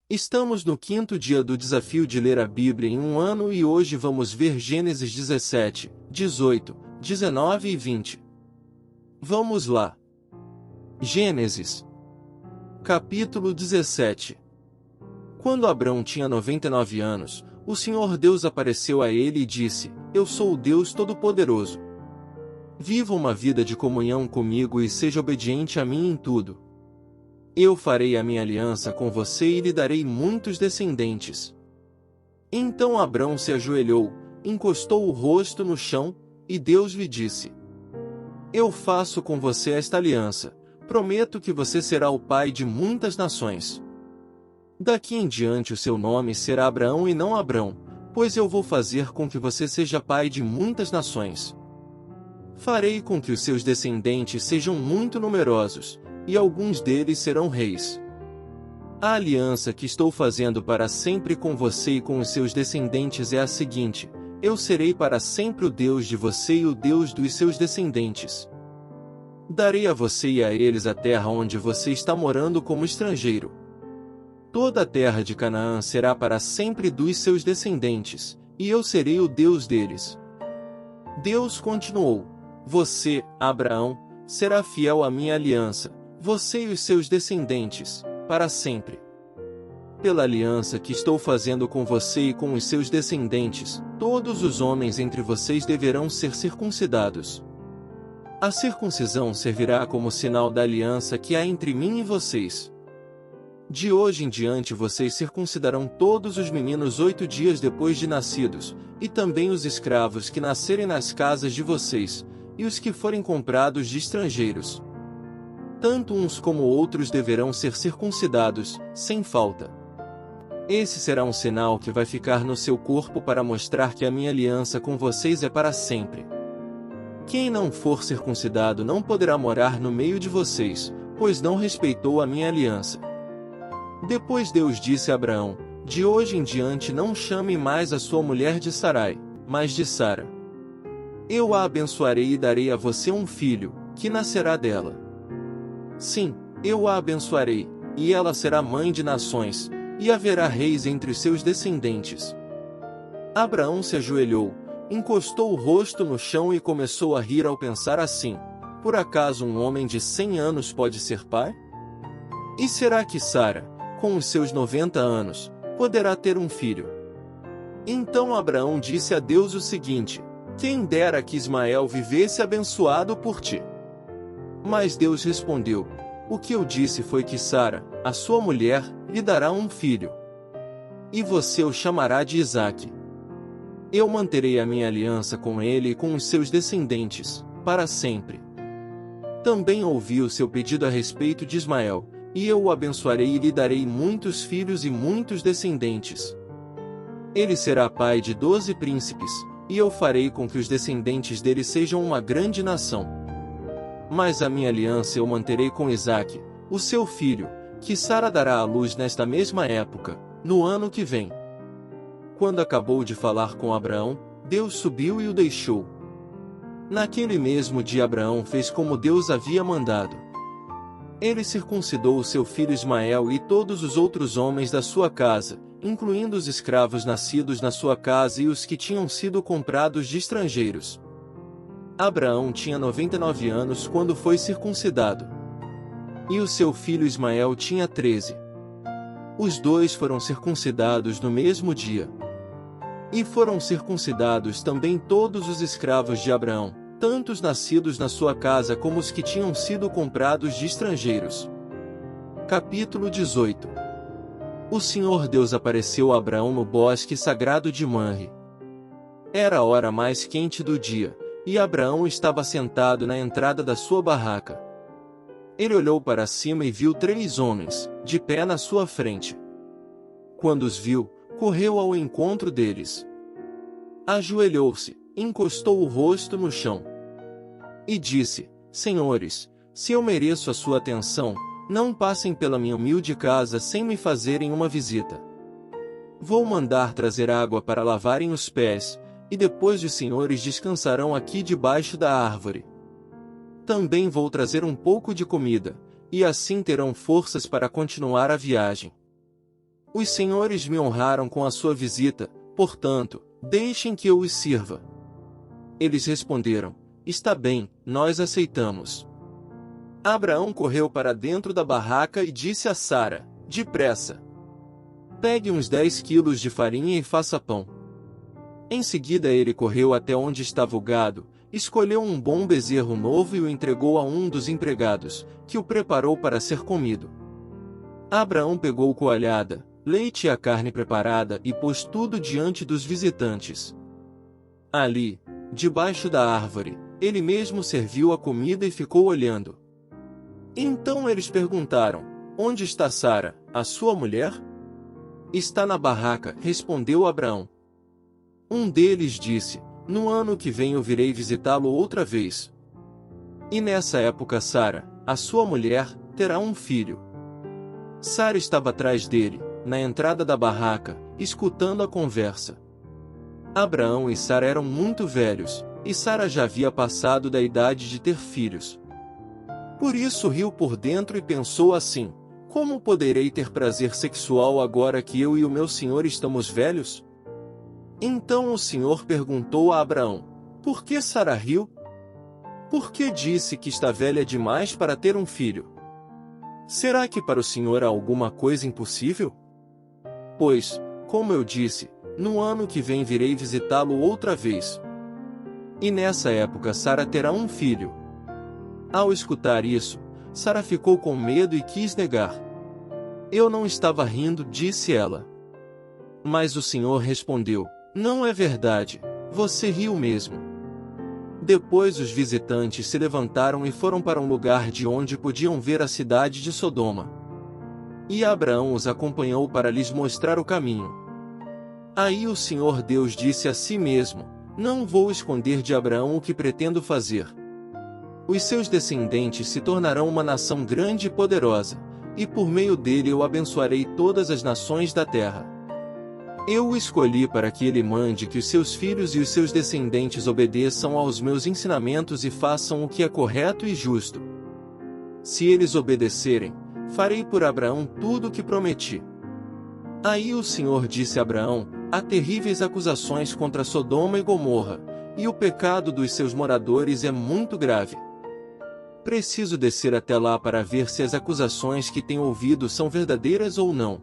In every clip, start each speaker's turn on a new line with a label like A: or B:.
A: Estamos no quinto dia do desafio de ler a Bíblia em um ano e hoje vamos ver Gênesis 17, 18, 19 e 20. Vamos lá. Gênesis. Capítulo 17. Quando Abrão tinha 99 anos, o Senhor Deus apareceu a ele e disse: Eu sou o Deus Todo-Poderoso. Viva uma vida de comunhão comigo e seja obediente a mim em tudo. Eu farei a minha aliança com você e lhe darei muitos descendentes. Então Abrão se ajoelhou, encostou o rosto no chão, e Deus lhe disse: Eu faço com você esta aliança, prometo que você será o pai de muitas nações. Daqui em diante o seu nome será Abraão e não Abrão, pois eu vou fazer com que você seja pai de muitas nações. Farei com que os seus descendentes sejam muito numerosos, e alguns deles serão reis. A aliança que estou fazendo para sempre com você e com os seus descendentes é a seguinte: eu serei para sempre o Deus de você e o Deus dos seus descendentes. Darei a você e a eles a terra onde você está morando como estrangeiro. Toda a terra de Canaã será para sempre dos seus descendentes, e eu serei o Deus deles. Deus continuou: Você, Abraão, será fiel à minha aliança, você e os seus descendentes, para sempre. Pela aliança que estou fazendo com você e com os seus descendentes, todos os homens entre vocês deverão ser circuncidados. A circuncisão servirá como sinal da aliança que há entre mim e vocês. De hoje em diante vocês circuncidarão todos os meninos 8 dias depois de nascidos, e também os escravos que nascerem nas casas de vocês, e os que forem comprados de estrangeiros. Tanto uns como outros deverão ser circuncidados, sem falta. Esse será um sinal que vai ficar no seu corpo para mostrar que a minha aliança com vocês é para sempre. Quem não for circuncidado não poderá morar no meio de vocês, pois não respeitou a minha aliança. Depois Deus disse a Abraão: De hoje em diante não chame mais a sua mulher de Sarai, mas de Sara. Eu a abençoarei e darei a você um filho, que nascerá dela. Sim, eu a abençoarei, e ela será mãe de nações, e haverá reis entre os seus descendentes. Abraão se ajoelhou, encostou o rosto no chão e começou a rir ao pensar assim: Por acaso um homem de 100 anos pode ser pai? E será que Sara, com os seus 90 anos, poderá ter um filho? Então Abraão disse a Deus o seguinte: Quem dera que Ismael vivesse abençoado por ti. Mas Deus respondeu: O que eu disse foi que Sara, a sua mulher, lhe dará um filho. E você o chamará de Isaque. Eu manterei a minha aliança com ele e com os seus descendentes, para sempre. Também ouvi o seu pedido a respeito de Ismael, e eu o abençoarei e lhe darei muitos filhos e muitos descendentes. Ele será pai de 12 príncipes, e eu farei com que os descendentes dele sejam uma grande nação. Mas a minha aliança eu manterei com Isaque, o seu filho, que Sara dará à luz nesta mesma época, no ano que vem. Quando acabou de falar com Abraão, Deus subiu e o deixou. Naquele mesmo dia Abraão fez como Deus havia mandado. Ele circuncidou o seu filho Ismael e todos os outros homens da sua casa, incluindo os escravos nascidos na sua casa e os que tinham sido comprados de estrangeiros. Abraão tinha 99 anos quando foi circuncidado. E o seu filho Ismael tinha 13. Os dois foram circuncidados no mesmo dia. E foram circuncidados também todos os escravos de Abraão, tanto os nascidos na sua casa como os que tinham sido comprados de estrangeiros. Capítulo 18. O Senhor Deus apareceu a Abraão no bosque sagrado de Manre. Era a hora mais quente do dia, e Abraão estava sentado na entrada da sua barraca. Ele olhou para cima e viu 3 homens, de pé na sua frente. Quando os viu, correu ao encontro deles. Ajoelhou-se, encostou o rosto no chão. E disse: Senhores, se eu mereço a sua atenção, não passem pela minha humilde casa sem me fazerem uma visita. Vou mandar trazer água para lavarem os pés, e depois os senhores descansarão aqui debaixo da árvore. Também vou trazer um pouco de comida, e assim terão forças para continuar a viagem. Os senhores me honraram com a sua visita, portanto, deixem que eu os sirva. Eles responderam: está bem, nós aceitamos. Abraão correu para dentro da barraca e disse a Sara: depressa. Pegue uns 10 quilos de farinha e faça pão. Em seguida ele correu até onde estava o gado, escolheu um bom bezerro novo e o entregou a um dos empregados, que o preparou para ser comido. Abraão pegou coalhada, leite e a carne preparada e pôs tudo diante dos visitantes. Ali, debaixo da árvore, ele mesmo serviu a comida e ficou olhando. Então eles perguntaram: onde está Sara, a sua mulher? Está na barraca, respondeu Abraão. Um deles disse: no ano que vem eu virei visitá-lo outra vez. E nessa época Sara, a sua mulher, terá um filho. Sara estava atrás dele, na entrada da barraca, escutando a conversa. Abraão e Sara eram muito velhos, e Sara já havia passado da idade de ter filhos. Por isso riu por dentro e pensou assim: como poderei ter prazer sexual agora que eu e o meu senhor estamos velhos? Então o Senhor perguntou a Abraão: por que Sara riu? Por que disse que está velha demais para ter um filho? Será que para o Senhor há alguma coisa impossível? Pois, como eu disse, no ano que vem virei visitá-lo outra vez. E nessa época Sara terá um filho. Ao escutar isso, Sara ficou com medo e quis negar. Eu não estava rindo, disse ela. Mas o Senhor respondeu: não é verdade, você riu mesmo. Depois os visitantes se levantaram e foram para um lugar de onde podiam ver a cidade de Sodoma. E Abraão os acompanhou para lhes mostrar o caminho. Aí o Senhor Deus disse a si mesmo: não vou esconder de Abraão o que pretendo fazer. Os seus descendentes se tornarão uma nação grande e poderosa, e por meio dele eu abençoarei todas as nações da terra. Eu o escolhi para que ele mande que os seus filhos e os seus descendentes obedeçam aos meus ensinamentos e façam o que é correto e justo. Se eles obedecerem, farei por Abraão tudo o que prometi. Aí o Senhor disse a Abraão: há terríveis acusações contra Sodoma e Gomorra, e o pecado dos seus moradores é muito grave. Preciso descer até lá para ver se as acusações que tenho ouvido são verdadeiras ou não.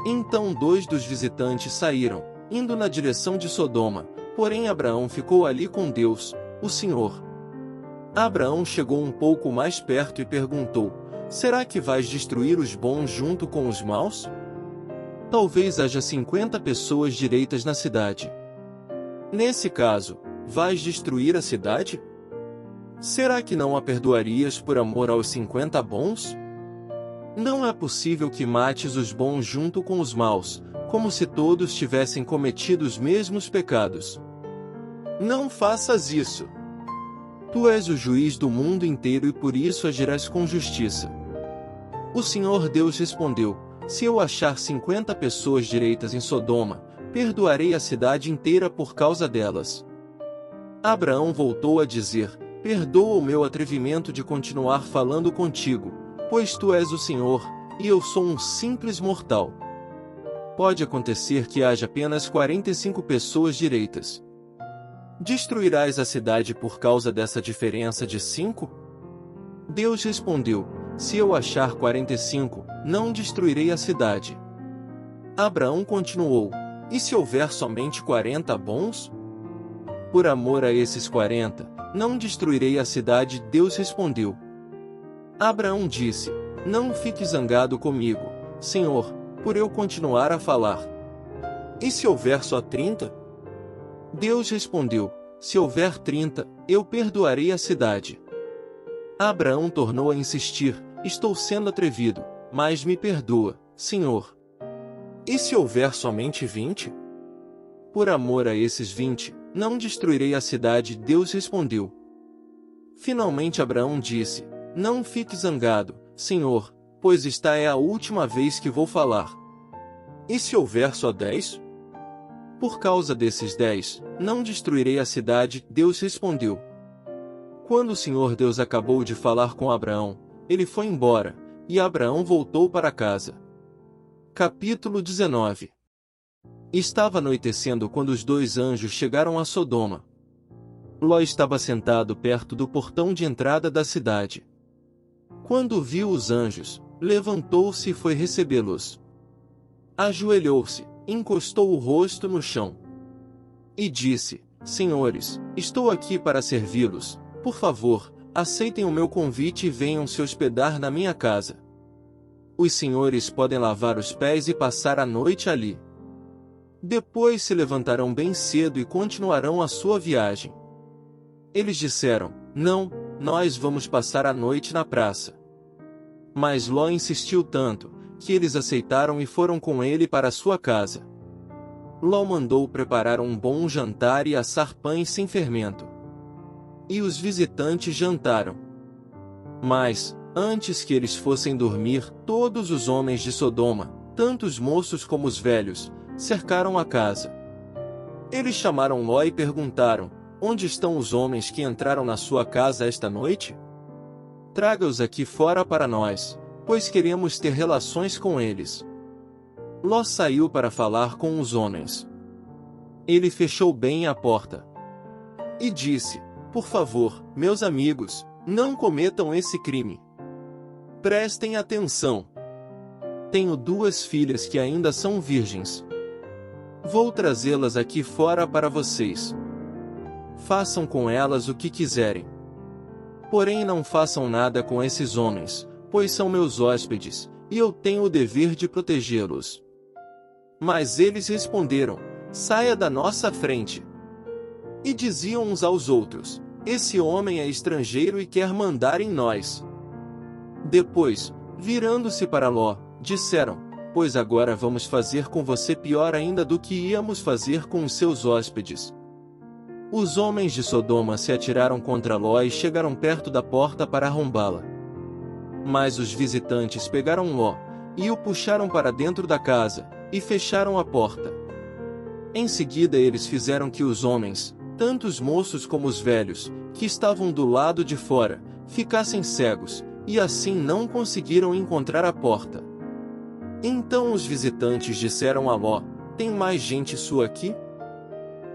A: Então 2 dos visitantes saíram, indo na direção de Sodoma, porém Abraão ficou ali com Deus, o Senhor. Abraão chegou um pouco mais perto e perguntou: será que vais destruir os bons junto com os maus? Talvez haja 50 pessoas direitas na cidade. Nesse caso, vais destruir a cidade? Será que não a perdoarias por amor aos 50 bons? Não é possível que mates os bons junto com os maus, como se todos tivessem cometido os mesmos pecados. Não faças isso. Tu és o juiz do mundo inteiro e por isso agirás com justiça. O Senhor Deus respondeu: se eu achar 50 pessoas direitas em Sodoma, perdoarei a cidade inteira por causa delas. Abraão voltou a dizer: perdoa o meu atrevimento de continuar falando contigo, pois tu és o Senhor, e eu sou um simples mortal. Pode acontecer que haja apenas 45 pessoas direitas. Destruirás a cidade por causa dessa diferença de 5? Deus respondeu: se eu achar 45, não destruirei a cidade. Abraão continuou: e se houver somente 40 bons? Por amor a esses 40, não destruirei a cidade. Deus respondeu. Abraão disse: não fique zangado comigo, Senhor, por eu continuar a falar. E se houver só 30? Deus respondeu: se houver 30, eu perdoarei a cidade. Abraão tornou a insistir: estou sendo atrevido, mas me perdoa, Senhor. E se houver somente 20? Por amor a esses 20, não destruirei a cidade. Deus respondeu. Finalmente Abraão disse: não fique zangado, Senhor, pois esta é a última vez que vou falar. E se houver só 10? Por causa desses 10, não destruirei a cidade. Deus respondeu. Quando o Senhor Deus acabou de falar com Abraão, ele foi embora, e Abraão voltou para casa. Capítulo 19. Estava anoitecendo quando os dois anjos chegaram a Sodoma. Ló estava sentado perto do portão de entrada da cidade. Quando viu os anjos, levantou-se e foi recebê-los. Ajoelhou-se, encostou o rosto no chão e disse: Senhores, estou aqui para servi-los. Por favor, aceitem o meu convite e venham se hospedar na minha casa. Os senhores podem lavar os pés e passar a noite ali. Depois se levantarão bem cedo e continuarão a sua viagem. Eles disseram: Não, nós vamos passar a noite na praça. Mas Ló insistiu tanto, que eles aceitaram e foram com ele para sua casa. Ló mandou preparar um bom jantar e assar pães sem fermento. E os visitantes jantaram. Mas, antes que eles fossem dormir, todos os homens de Sodoma, tanto os moços como os velhos, cercaram a casa. Eles chamaram Ló e perguntaram: Onde estão os homens que entraram na sua casa esta noite? Traga-os aqui fora para nós, pois queremos ter relações com eles. Ló saiu para falar com os homens. Ele fechou bem a porta e disse: Por favor, meus amigos, não cometam esse crime. Prestem atenção. Tenho 2 filhas que ainda são virgens. Vou trazê-las aqui fora para vocês. Façam com elas o que quiserem. Porém não façam nada com esses homens, pois são meus hóspedes, e eu tenho o dever de protegê-los. Mas eles responderam: Saia da nossa frente. E diziam uns aos outros: Esse homem é estrangeiro e quer mandar em nós. Depois, virando-se para Ló, disseram: Pois agora vamos fazer com você pior ainda do que íamos fazer com os seus hóspedes. Os homens de Sodoma se atiraram contra Ló e chegaram perto da porta para arrombá-la. Mas os visitantes pegaram Ló e o puxaram para dentro da casa e fecharam a porta. Em seguida eles fizeram que os homens, tanto os moços como os velhos, que estavam do lado de fora, ficassem cegos, e assim não conseguiram encontrar a porta. Então os visitantes disseram a Ló: Tem mais gente sua aqui?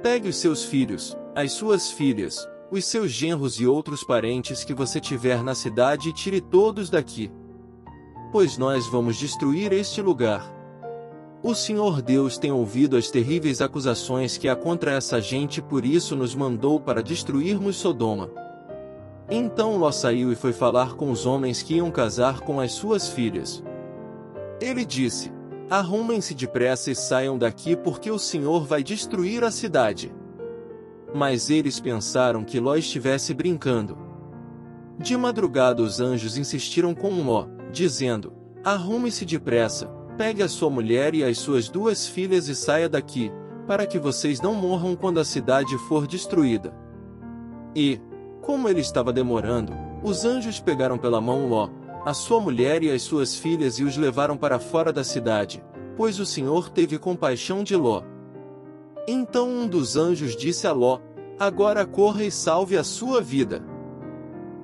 A: Pegue os seus filhos, as suas filhas, os seus genros e outros parentes que você tiver na cidade e tire todos daqui. Pois nós vamos destruir este lugar. O Senhor Deus tem ouvido as terríveis acusações que há contra essa gente, por isso nos mandou para destruirmos Sodoma. Então Ló saiu e foi falar com os homens que iam casar com as suas filhas. Ele disse: Arrumem-se depressa e saiam daqui, porque o Senhor vai destruir a cidade. Mas eles pensaram que Ló estivesse brincando. De madrugada os anjos insistiram com Ló, dizendo: Arrume-se depressa, pegue a sua mulher e as suas 2 filhas e saia daqui, para que vocês não morram quando a cidade for destruída. E, como ele estava demorando, os anjos pegaram pela mão Ló, a sua mulher e as suas filhas e os levaram para fora da cidade, pois o Senhor teve compaixão de Ló. Então um dos anjos disse a Ló: Agora corra e salve a sua vida.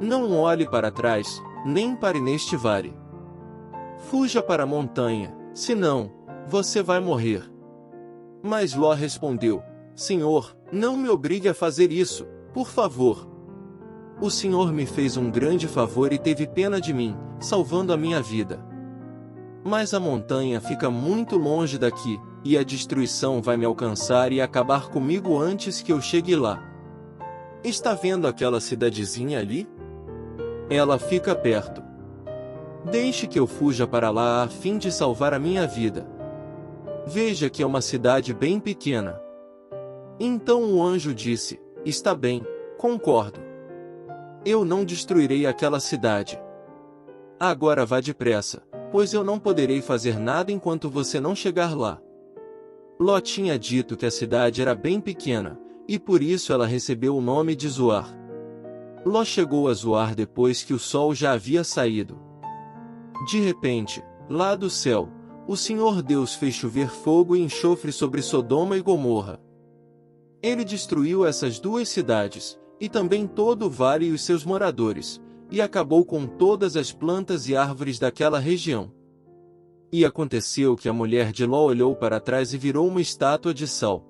A: Não olhe para trás, nem pare neste vale. Fuja para a montanha, senão, você vai morrer. Mas Ló respondeu: Senhor, não me obrigue a fazer isso, por favor. O Senhor me fez um grande favor e teve pena de mim, salvando a minha vida. Mas a montanha fica muito longe daqui, e a destruição vai me alcançar e acabar comigo antes que eu chegue lá. Está vendo aquela cidadezinha ali? Ela fica perto. Deixe que eu fuja para lá a fim de salvar a minha vida. Veja que é uma cidade bem pequena. Então o anjo disse: Está bem, concordo. Eu não destruirei aquela cidade. Agora vá depressa, pois eu não poderei fazer nada enquanto você não chegar lá. Ló tinha dito que a cidade era bem pequena, e por isso ela recebeu o nome de Zoar. Ló chegou a Zoar depois que o sol já havia saído. De repente, lá do céu, o Senhor Deus fez chover fogo e enxofre sobre Sodoma e Gomorra. Ele destruiu essas 2 cidades, e também todo o vale e os seus moradores, e acabou com todas as plantas e árvores daquela região. E aconteceu que a mulher de Ló olhou para trás e virou uma estátua de sal.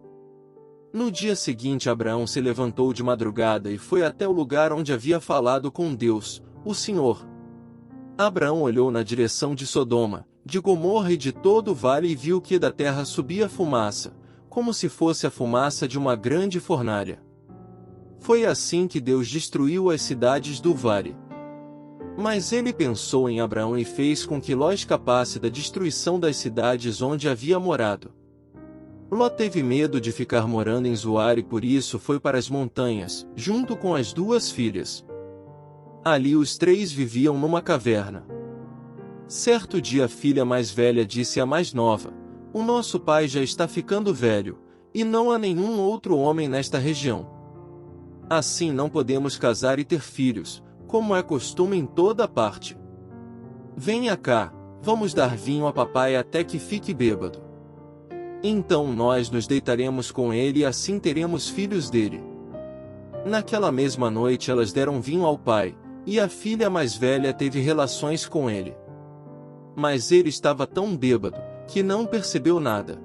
A: No dia seguinte Abraão se levantou de madrugada e foi até o lugar onde havia falado com Deus, o Senhor. Abraão olhou na direção de Sodoma, de Gomorra e de todo o vale e viu que da terra subia fumaça, como se fosse a fumaça de uma grande fornalha. Foi assim que Deus destruiu as cidades do vale. Mas ele pensou em Abraão e fez com que Ló escapasse da destruição das cidades onde havia morado. Ló teve medo de ficar morando em Zoar e por isso foi para as montanhas, junto com as 2 filhas. Ali os 3 viviam numa caverna. Certo dia a filha mais velha disse à mais nova: "O nosso pai já está ficando velho, e não há nenhum outro homem nesta região. Assim não podemos casar e ter filhos, como é costume em toda parte. Venha cá, vamos dar vinho a papai até que fique bêbado. Então nós nos deitaremos com ele e assim teremos filhos dele." Naquela mesma noite elas deram vinho ao pai, e a filha mais velha teve relações com ele. Mas ele estava tão bêbado, que não percebeu nada.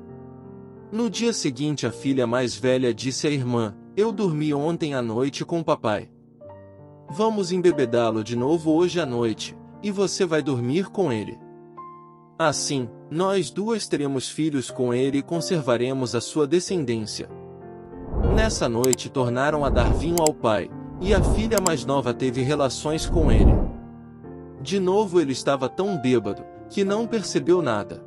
A: No dia seguinte a filha mais velha disse à irmã: "Eu dormi ontem à noite com o papai. Vamos embebedá-lo de novo hoje à noite, e você vai dormir com ele. Assim, nós 2 teremos filhos com ele e conservaremos a sua descendência." Nessa noite tornaram a dar vinho ao pai, e a filha mais nova teve relações com ele. De novo ele estava tão bêbado, que não percebeu nada.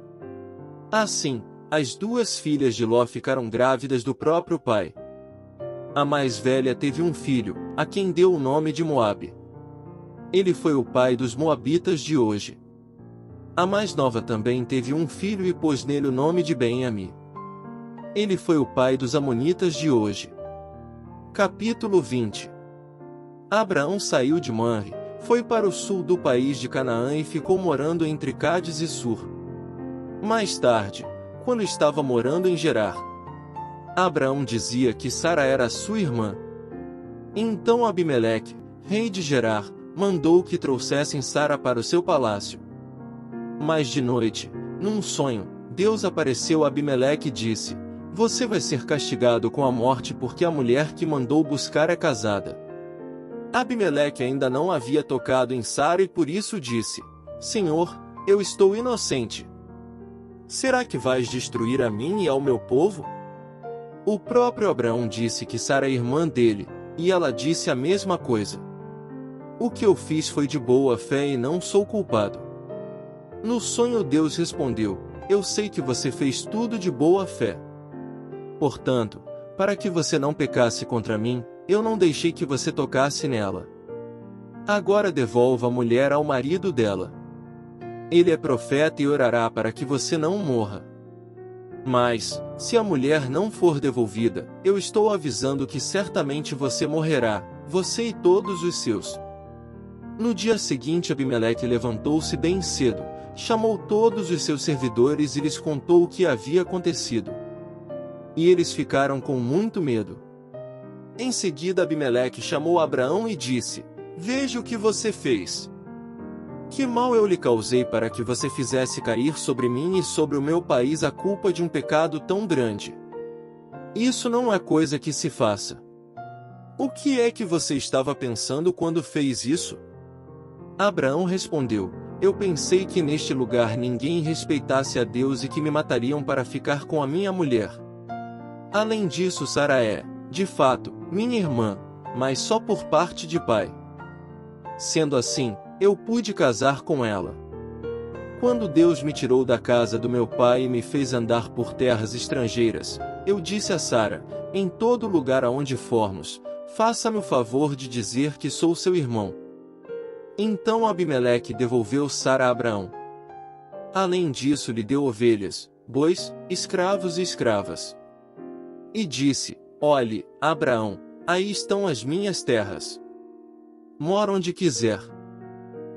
A: Assim, as 2 filhas de Ló ficaram grávidas do próprio pai. A mais velha teve um filho, a quem deu o nome de Moabe. Ele foi o pai dos moabitas de hoje. A mais nova também teve um filho e pôs nele o nome de Ben-Ami. Ele foi o pai dos amonitas de hoje. Capítulo 20. Abraão saiu de Manre, foi para o sul do país de Canaã e ficou morando entre Cádiz e Sur. Mais tarde, quando estava morando em Gerar, Abraão dizia que Sara era sua irmã. Então Abimeleque, rei de Gerar, mandou que trouxessem Sara para o seu palácio. Mas de noite, num sonho, Deus apareceu a Abimeleque e disse: "Você vai ser castigado com a morte porque a mulher que mandou buscar é casada." Abimeleque ainda não havia tocado em Sara e por isso disse: "Senhor, eu estou inocente. Será que vais destruir a mim e ao meu povo?" O próprio Abraão disse que Sara é irmã dele, e ela disse a mesma coisa. "O que eu fiz foi de boa fé e não sou culpado." No sonho Deus respondeu: "Eu sei que você fez tudo de boa fé. Portanto, para que você não pecasse contra mim, eu não deixei que você tocasse nela. Agora devolva a mulher ao marido dela. Ele é profeta e orará para que você não morra. Mas, se a mulher não for devolvida, eu estou avisando que certamente você morrerá, você e todos os seus." No dia seguinte Abimeleque levantou-se bem cedo, chamou todos os seus servidores e lhes contou o que havia acontecido. E eles ficaram com muito medo. Em seguida Abimeleque chamou Abraão e disse: "Veja o que você fez. Que mal eu lhe causei para que você fizesse cair sobre mim e sobre o meu país a culpa de um pecado tão grande? Isso não é coisa que se faça. O que é que você estava pensando quando fez isso?" Abraão respondeu: "Eu pensei que neste lugar ninguém respeitasse a Deus e que me matariam para ficar com a minha mulher. Além disso, Sara é, de fato, minha irmã, mas só por parte de pai. Sendo assim, eu pude casar com ela. Quando Deus me tirou da casa do meu pai e me fez andar por terras estrangeiras, eu disse a Sara: em todo lugar aonde formos, faça-me o favor de dizer que sou seu irmão." Então Abimeleque devolveu Sara a Abraão. Além disso lhe deu ovelhas, bois, escravos e escravas. E disse: "Olhe, Abraão, aí estão as minhas terras. Mora onde quiser."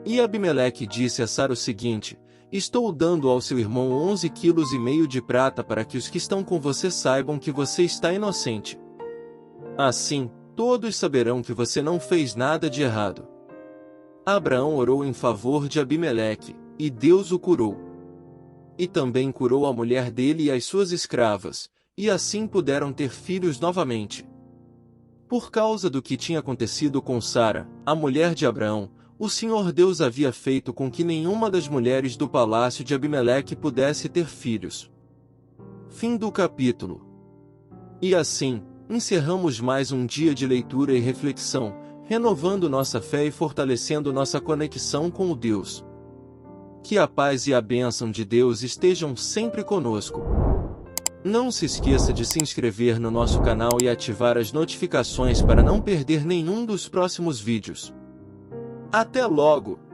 A: E Abimeleque disse a Sara o seguinte: "Estou dando ao seu irmão 11,5 quilos de prata para que os que estão com você saibam que você está inocente. Assim, todos saberão que você não fez nada de errado." Abraão orou em favor de Abimeleque, e Deus o curou. e também curou a mulher dele e as suas escravas, e assim puderam ter filhos novamente. Por causa do que tinha acontecido com Sara, a mulher de Abraão, o Senhor Deus havia feito com que nenhuma das mulheres do palácio de Abimeleque pudesse ter filhos. Fim do capítulo. E assim, encerramos mais um dia de leitura e reflexão, renovando nossa fé e fortalecendo nossa conexão com o Deus. Que a paz e a bênção de Deus estejam sempre conosco. Não se esqueça de se inscrever no nosso canal e ativar as notificações para não perder nenhum dos próximos vídeos. Até logo!